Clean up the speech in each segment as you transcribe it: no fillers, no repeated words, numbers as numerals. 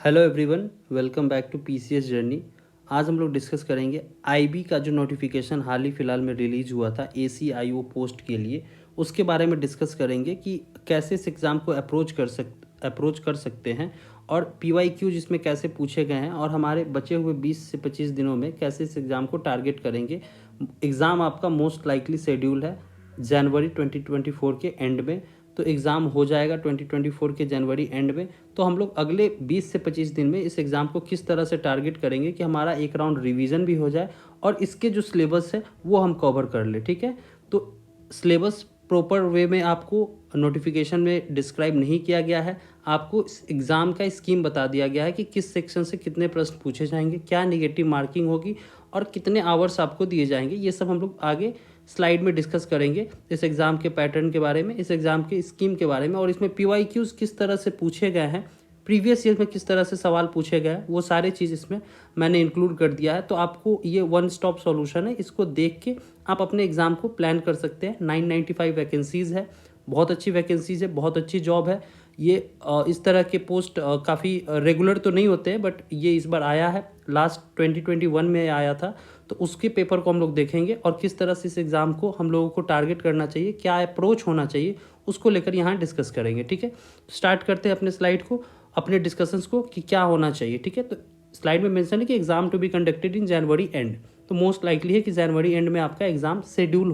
Hello everyone, welcome back to PCS journey. आज हम लोग डिस्कस करेंगे आईबी का जो नोटिफिकेशन हाल ही फिलहाल में रिलीज हुआ था एसीआईओ पोस्ट के लिए, उसके बारे में डिस्कस करेंगे कि कैसे इस एग्ज़ाम को अप्रोच कर सकते हैं और पीवाईक्यू जिसमें कैसे पूछे गए हैं और हमारे बचे हुए 20 से 25 दिनों में कैसे इस एग्ज़ाम को टारगेट करेंगे। एग्ज़ाम आपका मोस्ट लाइकली शेड्यूल है जनवरी 2024 के एंड में, तो एग्ज़ाम हो जाएगा 2024 के जनवरी एंड में। तो हम लोग अगले 20 से 25 दिन में इस एग्ज़ाम को किस तरह से टारगेट करेंगे कि हमारा एक राउंड रिवीजन भी हो जाए और इसके जो सिलेबस है वो हम कवर कर ले। ठीक है, तो सिलेबस प्रॉपर वे में आपको नोटिफिकेशन में डिस्क्राइब नहीं किया गया है। आपको इस एग्ज़ाम का स्कीम बता दिया गया है कि किस सेक्शन से कितने प्रश्न पूछे जाएंगे, क्या नेगेटिव मार्किंग होगी और कितने आवर्स आपको दिए जाएंगे। ये सब हम लोग आगे स्लाइड में डिस्कस करेंगे इस एग्ज़ाम के पैटर्न के बारे में, इस एग्ज़ाम के स्कीम के बारे में और इसमें पीवाईक्यूज़ किस तरह से पूछे गए हैं, प्रीवियस ईयर में किस तरह से सवाल पूछे गए हैं, वो सारे चीज़ इसमें मैंने इंक्लूड कर दिया है। तो आपको ये वन स्टॉप सॉल्यूशन है, इसको देख के आप अपने एग्ज़ाम को प्लान कर सकते हैं। 995 वैकेंसीज़ है, बहुत अच्छी वैकेंसीज़ है, बहुत अच्छी जॉब है ये। इस तरह के पोस्ट काफ़ी रेगुलर तो नहीं होते हैं, बट ये इस बार आया है, लास्ट 2021 में आया था। तो उसके पेपर को हम लोग देखेंगे और किस तरह से इस एग्ज़ाम को हम लोगों को टारगेट करना चाहिए, क्या अप्रोच होना चाहिए, उसको लेकर यहाँ डिस्कस करेंगे। ठीक है, स्टार्ट करते हैं अपने स्लाइड को, अपने डिस्कशंस को कि क्या होना चाहिए। ठीक है, तो स्लाइड में मेंशन है कि exam to be conducted in January end, तो मोस्ट लाइकली है कि जनवरी एंड में आपका एग्ज़ाम शेड्यूल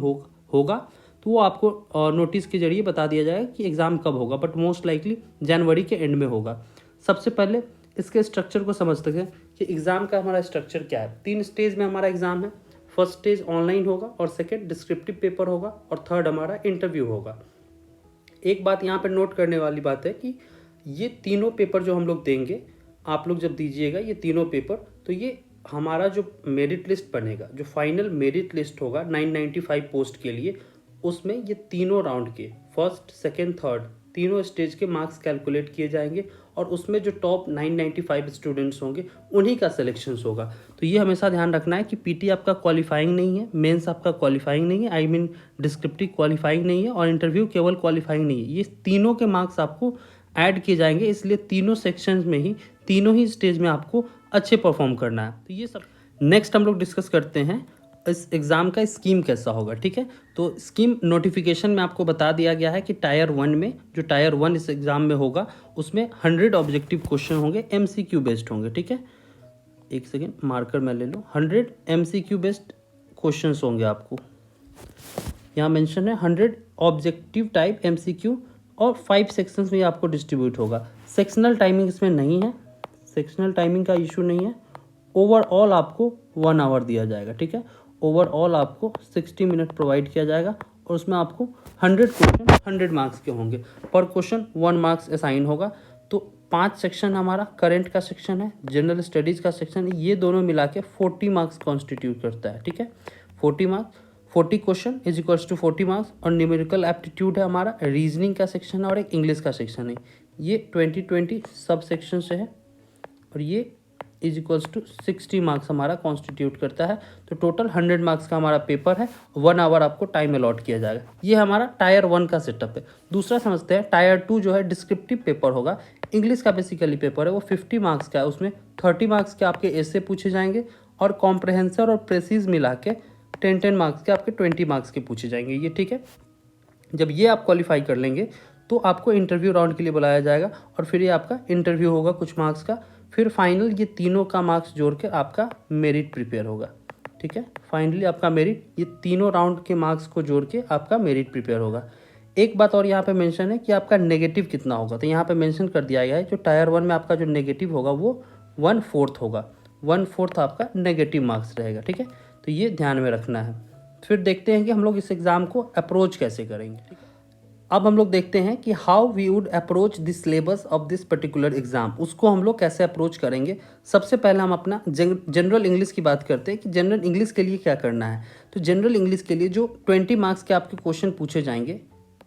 होगा। तो वो आपको नोटिस के जरिए बता दिया जाएगा कि एग्ज़ाम कब होगा, बट मोस्ट लाइकली जनवरी के एंड में होगा। सबसे पहले इसके स्ट्रक्चर को समझते हैं कि एग्ज़ाम का हमारा स्ट्रक्चर क्या है। 3 स्टेज में हमारा एग्ज़ाम है। फर्स्ट स्टेज ऑनलाइन होगा और सेकेंड डिस्क्रिप्टिव पेपर होगा और थर्ड हमारा इंटरव्यू होगा। एक बात यहाँ पर नोट करने वाली बात है कि ये तीनों पेपर जो हम लोग देंगे, आप लोग जब दीजिएगा ये तीनों पेपर, तो ये हमारा जो मेरिट लिस्ट बनेगा, जो फाइनल मेरिट लिस्ट होगा 995 पोस्ट के लिए, उसमें ये तीनों राउंड के फर्स्ट सेकेंड थर्ड तीनों स्टेज के मार्क्स कैलकुलेट किए जाएंगे और उसमें जो टॉप 995 स्टूडेंट्स होंगे उन्हीं का सिलेक्शन होगा। तो ये हमेशा ध्यान रखना है कि पीटी आपका क्वालिफाइंग नहीं है, मेंस आपका क्वालिफाइंग नहीं है, आई मीन डिस्क्रिप्टिव क्वालिफाइंग नहीं है और इंटरव्यू केवल क्वालिफाइंग नहीं है। ये तीनों के मार्क्स आपको ऐड किए जाएंगे, इसलिए तीनों सेक्शंस में ही तीनों ही स्टेज में आपको अच्छे परफॉर्म करना है। तो ये सब नेक्स्ट हम लोग डिस्कस करते हैं इस एग्ज़ाम का स्कीम कैसा होगा। ठीक है, तो स्कीम नोटिफिकेशन में आपको बता दिया गया है कि टायर 1 में, जो टायर 1 इस एग्ज़ाम में होगा, उसमें 100 ऑब्जेक्टिव क्वेश्चन होंगे, एमसीक्यू बेस्ड होंगे। ठीक है, एक सेकेंड मार्कर मैं ले लूँ। 100 एमसीक्यू बेस्ड क्वेश्चन होंगे आपको, यहाँ मेंशन है 100 ऑब्जेक्टिव टाइप एमसीक्यू और 5 सेक्शंस में आपको डिस्ट्रीब्यूट होगा। सेक्शनल टाइमिंग इसमें नहीं है, सेक्शनल टाइमिंग का इशू नहीं है। ओवरऑल आपको 1 आवर दिया जाएगा। ठीक है, ओवरऑल आपको 60 मिनट प्रोवाइड किया जाएगा और उसमें आपको 100 क्वेश्चन 100 मार्क्स के होंगे। पर क्वेश्चन 1 मार्क्स असाइन होगा। तो 5 सेक्शन हमारा करंट का सेक्शन है, जनरल स्टडीज़ का सेक्शन है, ये दोनों मिला के 40 मार्क्स कॉन्स्टिट्यूट करता है। ठीक है, 40 marks 40 question is equals to 40 marks. और न्यूमेरिकल एप्टीट्यूड है हमारा, रीजनिंग का सेक्शन है और एक इंग्लिश का सेक्शन है। ये 20 सब सेक्शन से है और ये इज इक्वल्स टू 60 मार्क्स हमारा कॉन्स्टिट्यूट करता है। तो टोटल 100 मार्क्स का हमारा पेपर है, 1 आवर आपको टाइम अलॉट किया जाएगा। ये हमारा टायर 1 का सेटअप है। दूसरा समझते हैं टायर 2 जो है डिस्क्रिप्टिव पेपर होगा, इंग्लिश का बेसिकली पेपर है, वो 50 मार्क्स का है। उसमें 30 मार्क्स के आपके एसे पूछे जाएंगे और कॉम्प्रहेंसर और प्रेसिज मिला के 10 मार्क्स के आपके 20 मार्क्स के पूछे जाएंगे ये। ठीक है, जब ये आप क्वालिफाई कर लेंगे तो आपको इंटरव्यू राउंड के लिए बुलाया जाएगा और फिर ये आपका इंटरव्यू होगा कुछ मार्क्स का, फिर फाइनल ये तीनों का मार्क्स जोड़ के आपका मेरिट प्रिपेयर होगा। ठीक है, फाइनली आपका मेरिट, ये तीनों राउंड के मार्क्स को जोड़ के आपका मेरिट प्रिपेयर होगा। एक बात और यहाँ पे मेंशन है कि आपका नेगेटिव कितना होगा, तो यहाँ पे मेंशन कर दिया गया है जो टायर 1 में आपका जो नेगेटिव होगा वो 1/4 होगा, 1/4 आपका नेगेटिव मार्क्स रहेगा। ठीक है, तो ये ध्यान में रखना है। फिर देखते हैं कि हम लोग इस एग्ज़ाम को अप्रोच कैसे करेंगे। अब हम लोग देखते हैं कि how we would approach this syllabus of this particular exam, उसको हम लोग कैसे अप्रोच करेंगे। सबसे पहले हम अपना जनरल इंग्लिश की बात करते हैं कि जनरल इंग्लिश के लिए क्या करना है। तो जनरल इंग्लिश के लिए जो 20 मार्क्स के आपके क्वेश्चन पूछे जाएंगे,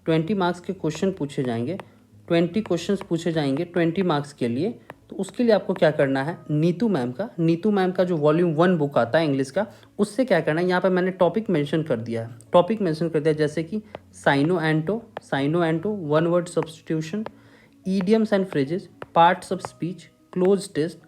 20 मार्क्स के क्वेश्चन पूछे जाएंगे, 20 क्वेश्चंस पूछे जाएंगे 20 मार्क्स के लिए। तो उसके लिए आपको क्या करना है, नीतू मैम का जो वॉल्यूम 1 बुक आता है इंग्लिश का, उससे क्या करना है, यहाँ पे मैंने टॉपिक मेंशन कर दिया है। टॉपिक मेंशन कर दिया जैसे कि syno anto, 1 word substitution, idioms and phrases, parts of speech, cloze test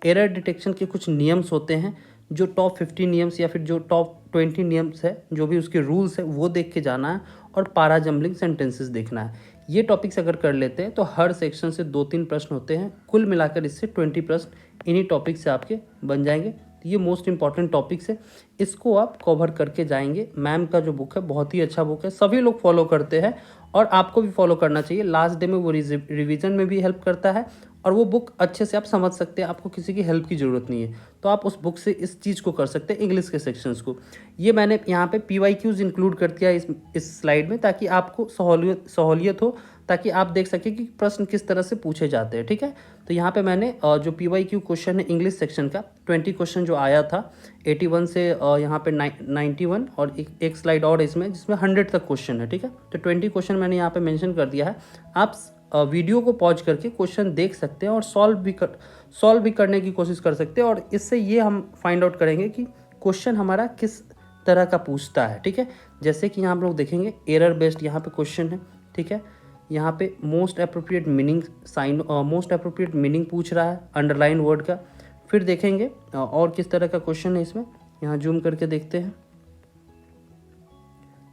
error detection के कुछ नियम्स होते हैं, जो टॉप 50 नियम्स या फिर जो टॉप 20 नियम्स है, जो भी उसके रूल्स है वो देख के जाना है, और पारा जम्बलिंग सेंटेंसेस देखना है। ये टॉपिक्स अगर कर लेते हैं तो हर सेक्शन से 2-3 प्रश्न होते हैं, कुल मिलाकर इससे 20 प्रश्न इन्हीं टॉपिक से आपके बन जाएंगे। ये मोस्ट इंपॉर्टेंट टॉपिक्स है, इसको आप कवर करके जाएंगे। मैम का जो बुक है बहुत ही अच्छा बुक है, सभी लोग फॉलो करते हैं और आपको भी फॉलो करना चाहिए। लास्ट डे में वो रिवीजन में भी हेल्प करता है और वो बुक अच्छे से आप समझ सकते हैं, आपको किसी की हेल्प की ज़रूरत नहीं है, तो आप उस बुक से इस चीज़ को कर सकते हैं, इंग्लिश के सेक्शंस को। ये मैंने यहाँ पे PYQs इंक्लूड कर दिया इस स्लाइड में, ताकि आपको सहूलियत हो, ताकि आप देख सकें कि प्रश्न किस तरह से पूछे जाते हैं। ठीक है, तो यहाँ पे मैंने जो PYQ क्वेश्चन है इंग्लिश सेक्शन का 20 क्वेश्चन जो आया था 81 से यहाँ पे 91, और एक स्लाइड और इसमें जिसमें 100 तक क्वेश्चन है। ठीक है, तो 20 क्वेश्चन मैंने यहाँ पे मेंशन कर दिया है। आप वीडियो को पॉज करके क्वेश्चन देख सकते हैं और सॉल्व भी करने की कोशिश कर सकते हैं, और इससे ये हम फाइंड आउट करेंगे कि क्वेश्चन हमारा किस तरह का पूछता है। ठीक है, जैसे कि यहाँ हम लोग देखेंगे एरर बेस्ड यहाँ पे क्वेश्चन है। ठीक है, यहाँ पे मोस्ट अप्रोप्रिएट मीनिंग पूछ रहा है अंडरलाइन वर्ड का। फिर देखेंगे और किस तरह का क्वेश्चन है इसमें, यहाँ जूम करके देखते हैं।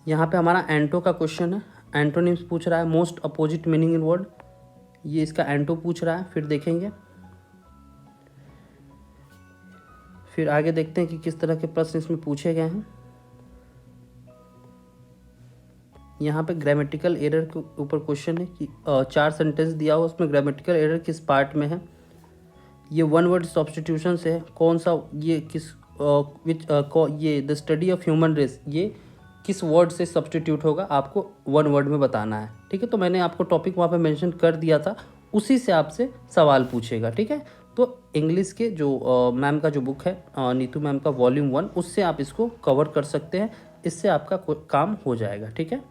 यहाँ पे हमारा एंटो का क्वेश्चन है, एंटोनिम्स पूछ रहा है, most opposite meaning in word, ये इसका एंटो पूछ रहा है। फिर देखेंगे, फिर आगे देखते हैं कि किस तरह के प्रश्न इसमें पूछे गए हैं। यहाँ पे ग्रामेटिकल एरर के ऊपर क्वेश्चन है कि 4 सेंटेंस दिया हो, उसमें ग्रामेटिकल एरर किस पार्ट में है। ये वन वर्ड सब्स्टिट्यूशन से है, कौन सा ये किस ये the study of human race, ये किस वर्ड से सब्स्टिट्यूट होगा, आपको वन वर्ड में बताना है। ठीक है, तो मैंने आपको टॉपिक वहाँ पे मेंशन कर दिया था, उसी से आपसे सवाल पूछेगा। ठीक है, तो इंग्लिश के जो मैम का जो बुक है नीतू मैम का वॉल्यूम 1, उससे आप इसको कवर कर सकते हैं, इससे आपका काम हो जाएगा। ठीक है,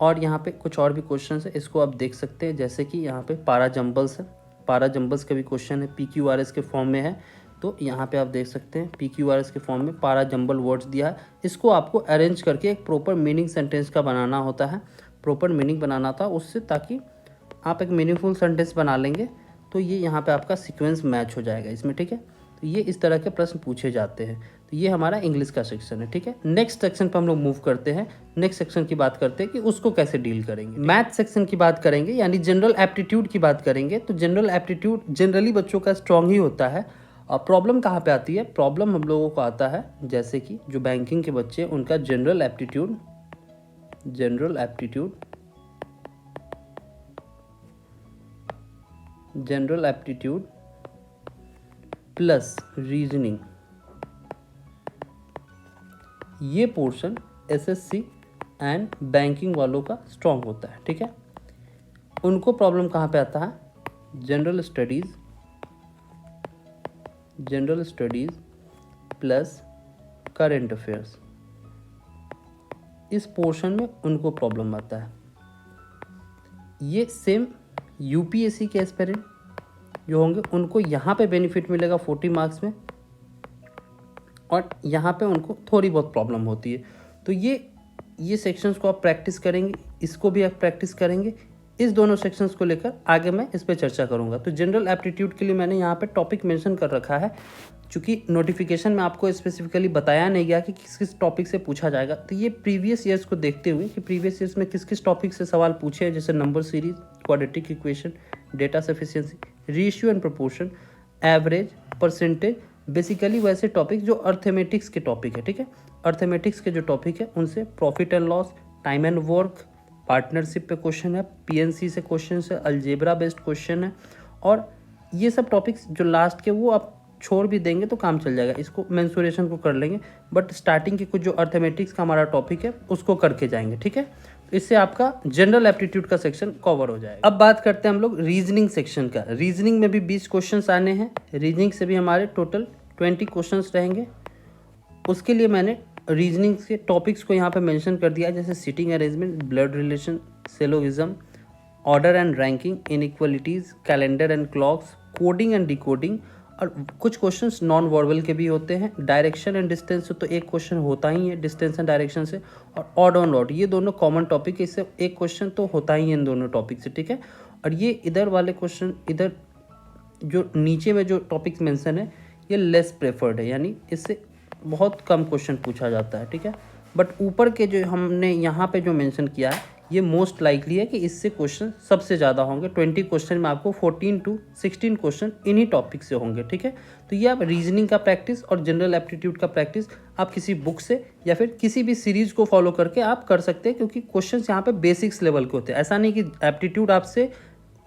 और यहाँ पे कुछ और भी क्वेश्चन है, इसको आप देख सकते हैं, जैसे कि यहाँ पे पारा जम्बल्स है, पारा जम्बल्स का भी क्वेश्चन है, PQRS के फॉर्म में है। तो यहाँ पे आप देख सकते हैं PQRS के फॉर्म में पारा जम्बल वर्ड्स दिया है, इसको आपको अरेंज करके एक प्रॉपर मीनिंग सेंटेंस का बनाना होता है, प्रॉपर मीनिंग बनाना था उससे, ताकि आप एक मीनिंगफुल सेंटेंस बना लेंगे तो ये यहाँ पे आपका सीक्वेंस मैच हो जाएगा इसमें। ठीक है, तो ये इस तरह के प्रश्न पूछे जाते हैं। तो ये हमारा इंग्लिश का सेक्शन है। ठीक है, नेक्स्ट सेक्शन पर हम लोग मूव करते हैं। नेक्स्ट सेक्शन की बात करते हैं कि उसको कैसे डील करेंगे। मैथ सेक्शन की बात करेंगे, यानी जनरल एप्टीट्यूड की बात करेंगे। तो जनरल एप्टीट्यूड जनरली बच्चों का स्ट्रांग ही होता है। प्रॉब्लम कहाँ पे आती है, प्रॉब्लम हम लोगों को आता है जैसे कि जो बैंकिंग के बच्चे उनका जनरल एप्टीट्यूड प्लस रीजनिंग, ये पोर्शन SSC एंड बैंकिंग वालों का स्ट्रांग होता है। ठीक है, उनको प्रॉब्लम कहाँ पे आता है, general studies plus current affairs, इस पोर्शन में उनको प्रॉब्लम आता है। ये सेम UPSC के एस्पिरेंट जो होंगे उनको यहाँ पे बेनिफिट मिलेगा 40 मार्क्स में, और यहाँ पे उनको थोड़ी बहुत प्रॉब्लम होती है। तो ये सेक्शंस को आप प्रैक्टिस करेंगे, इसको भी आप प्रैक्टिस करेंगे। इस दोनों सेक्शंस को लेकर आगे मैं इस पे चर्चा करूँगा। तो जनरल एप्टीट्यूड के लिए मैंने यहाँ पे टॉपिक मेंशन कर रखा है, चूँकि नोटिफिकेशन में आपको स्पेसिफिकली बताया नहीं गया कि किस किस टॉपिक से पूछा जाएगा। तो ये प्रीवियस ईयर्स को देखते हुए कि प्रीवियस ईयर्स में किस किस टॉपिक से सवाल पूछे हैं, जैसे number series, quadratic equation, data sufficiency, ratio and proportion, average, percentage, basically वैसे टॉपिक जो अर्थमेटिक्स के टॉपिक है। ठीक है, अर्थमेटिक्स के जो टॉपिक है उनसे profit and loss, time and work, partnership पे क्वेश्चन है, PNC से क्वेश्चन है, अलजेब्रा बेस्ड क्वेश्चन है, और ये सब टॉपिक्स जो लास्ट के वो आप छोड़ भी देंगे तो काम चल जाएगा, इसको मेंसुरेशन को कर लेंगे, बट स्टार्टिंग के कुछ जो अर्थमेटिक्स का हमारा टॉपिक है उसको करके जाएंगे। ठीक है, तो इससे आपका जनरल एप्टीट्यूड का सेक्शन कवर हो जाएगा। अब बात करते हैं हम लोग रीजनिंग सेक्शन का। रीजनिंग में भी 20 क्वेश्चंस आने हैं, रीजनिंग से भी हमारे टोटल 20 क्वेश्चंस रहेंगे। उसके लिए मैंने रीजनिंग के टॉपिक्स को यहाँ पे मेंशन कर दिया, जैसे sitting arrangement, blood relation, syllogism, order and ranking, inequalities, calendar and clocks, coding and decoding, और कुछ क्वेश्चंस नॉन वर्बल के भी होते हैं। डायरेक्शन एंड डिस्टेंस से तो एक क्वेश्चन होता ही है, डिस्टेंस एंड डायरेक्शन से, और ऑड ऑन लॉट, ये दोनों कॉमन टॉपिक है, इससे एक क्वेश्चन तो होता ही है इन दोनों टॉपिक से। ठीक है, और ये इधर वाले क्वेश्चन, इधर जो नीचे में जो टॉपिक्स मेंशन है ये लेस प्रेफर्ड है, यानी इससे बहुत कम क्वेश्चन पूछा जाता है, ठीक है। बट ऊपर के जो हमने यहाँ पे जो मेंशन किया है ये मोस्ट लाइकली है कि इससे क्वेश्चन सबसे ज़्यादा होंगे। 20 क्वेश्चन में आपको 14 to 16 क्वेश्चन इन्हीं टॉपिक से होंगे, ठीक है। तो ये आप रीजनिंग का प्रैक्टिस और जनरल एप्टीट्यूड का प्रैक्टिस आप किसी बुक से या फिर किसी भी सीरीज को फॉलो करके आप कर सकते हैं, क्योंकि क्वेश्चन यहाँ पे बेसिक्स लेवल के होते हैं। ऐसा नहीं कि एप्टीट्यूड आपसे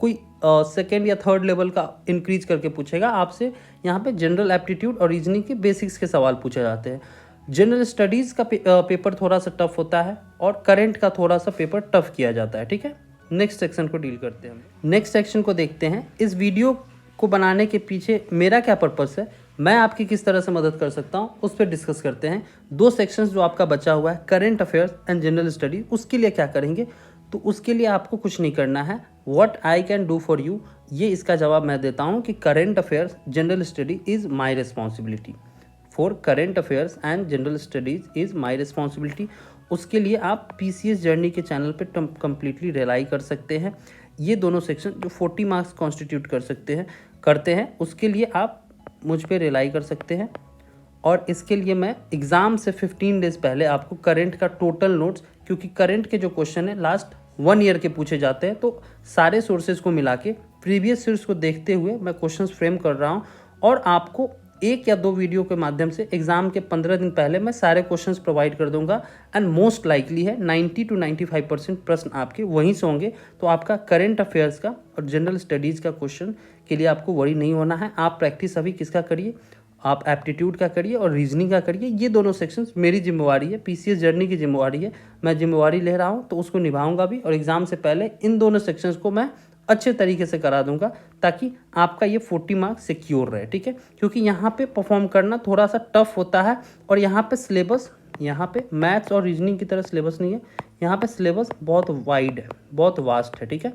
कोई सेकेंड या थर्ड लेवल का इंक्रीज करके पूछेगा, आपसे यहाँ पे जनरल एप्टीट्यूड और रीजनिंग के बेसिक्स के सवाल पूछे जाते हैं। जनरल स्टडीज़ का पेपर थोड़ा सा टफ होता है और करंट का थोड़ा सा पेपर टफ किया जाता है, ठीक है। नेक्स्ट सेक्शन को डील करते हैं। नेक्स्ट सेक्शन को देखते हैं। इस वीडियो को बनाने के पीछे मेरा क्या पर्पस है, मैं आपकी किस तरह से मदद कर सकता हूँ, उस पर डिस्कस करते हैं। 2 सेक्शंस जो आपका बचा हुआ है, current affairs and general study, उसके लिए क्या करेंगे? तो उसके लिए आपको कुछ नहीं करना है। What I can do for you, ये इसका जवाब मैं देता हूँ कि current affairs general study is my responsibility. For current affairs and general studies is my responsibility. उसके लिए आप PCS जर्नी के चैनल पे कम्प्लीटली रिलाई कर सकते हैं। ये दोनों सेक्शन जो 40 मार्क्स कॉन्स्टिट्यूट करते हैं उसके लिए आप मुझ पे रिलाई कर सकते हैं। और इसके लिए मैं एग्ज़ाम से 15 डेज़ पहले आपको करंट का टोटल नोट्स, क्योंकि करंट के जो क्वेश्चन है लास्ट 1 ईयर के पूछे जाते हैं, तो सारे सोर्सेज को मिला के प्रीवियस ईयर्स को देखते हुए मैं क्वेश्चंस फ्रेम कर रहा हूँ और आपको 1 या 2 वीडियो के माध्यम से एग्जाम के 15 दिन पहले मैं सारे क्वेश्चंस प्रोवाइड कर दूंगा। एंड मोस्ट लाइकली है 90 to 95% प्रश्न आपके वहीं से होंगे। तो आपका करंट अफेयर्स का और जनरल स्टडीज़ का क्वेश्चन के लिए आपको वरी नहीं होना है। आप प्रैक्टिस अभी किसका करिए, आप एप्टीट्यूड का करिए और रीजनिंग का करिए। ये दोनों सेक्शंस मेरी जिम्मेवारी है, PCS जर्नी की जिम्मेवारी है। मैं जिम्मेवारी ले रहा हूँ तो उसको निभाऊंगा भी, और एग्जाम से पहले इन दोनों सेक्शंस को मैं अच्छे तरीके से करा दूंगा ताकि आपका ये 40 मार्क्स सिक्योर रहे, ठीक है। क्योंकि यहाँ पे परफॉर्म करना थोड़ा सा टफ होता है और यहाँ पे सिलेबस, यहाँ पे मैथ्स और रीजनिंग की तरह सिलेबस नहीं है। यहाँ पे सिलेबस बहुत वाइड है, बहुत वास्ट है, ठीक है।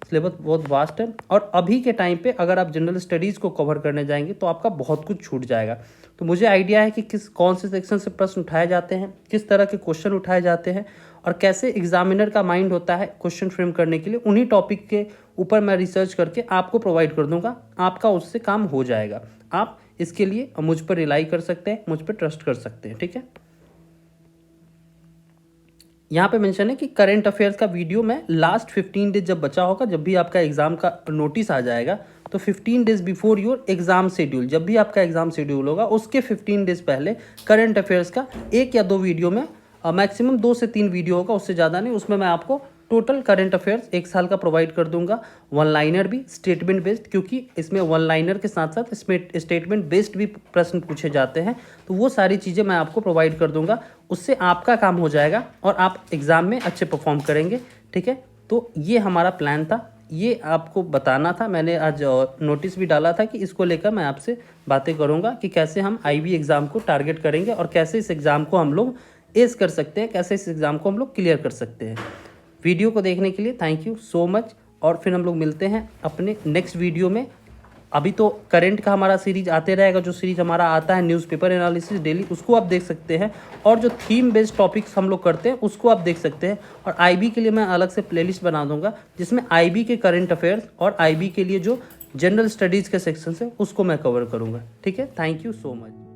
सिलेबस बहुत वास्ट है और अभी के टाइम पे अगर आप जनरल स्टडीज़ को कवर करने जाएंगे तो आपका बहुत कुछ छूट जाएगा। तो मुझे आइडिया है कि कौन से सेक्शन से प्रश्न उठाए जाते हैं, किस तरह के क्वेश्चन उठाए जाते हैं और कैसे एग्जामिनर का माइंड होता है क्वेश्चन फ्रेम करने के लिए। उन्हीं टॉपिक के ऊपर मैं रिसर्च करके आपको प्रोवाइड कर दूंगा, आपका उससे काम हो जाएगा। आप इसके लिए मुझ पर रिलाई कर सकते हैं, मुझ पर ट्रस्ट कर सकते हैं, ठीक है। यहाँ पे मेंशन है कि करंट अफेयर्स का वीडियो मैं लास्ट 15 डेज जब बचा होगा, जब भी आपका एग्जाम का नोटिस आ जाएगा, तो 15 days before your exam schedule, जब भी आपका एग्जाम शेड्यूल होगा उसके 15 डेज पहले करंट अफेयर्स का 1 या 2 वीडियो में, मैक्सिमम 2 से 3 वीडियो होगा, उससे ज़्यादा नहीं, उसमें मैं आपको टोटल करंट अफेयर्स 1 साल का प्रोवाइड कर दूंगा। 1 लाइनर भी, स्टेटमेंट बेस्ड, क्योंकि इसमें 1 लाइनर के साथ साथ स्टेटमेंट बेस्ड भी प्रश्न पूछे जाते हैं। तो वो सारी चीज़ें मैं आपको प्रोवाइड कर दूंगा, उससे आपका काम हो जाएगा और आप एग्ज़ाम में अच्छे परफॉर्म करेंगे, ठीक है। तो ये हमारा प्लान था, ये आपको बताना था। मैंने आज नोटिस भी डाला था कि इसको लेकर मैं आपसे बातें करूँगा कि कैसे हम IB एग्ज़ाम को टारगेट करेंगे और कैसे इस एग्ज़ाम को हम लोग एस कर सकते हैं, कैसे इस एग्ज़ाम को हम लोग क्लियर कर सकते हैं। वीडियो को देखने के लिए थैंक यू सो मच, और फिर हम लोग मिलते हैं अपने नेक्स्ट वीडियो में। अभी तो करंट का हमारा सीरीज आते रहेगा, जो सीरीज हमारा आता है न्यूज़पेपर एनालिसिस डेली, उसको आप देख सकते हैं, और जो थीम बेस्ड टॉपिक्स हम लोग करते हैं उसको आप देख सकते हैं। और IB के लिए मैं अलग से प्लेलिस्ट बना दूंगा जिसमें IB के करंट अफेयर्स और IB के लिए जो जनरल स्टडीज़ के सेक्शन है उसको मैं कवर करूँगा, ठीक है। Thank you so much.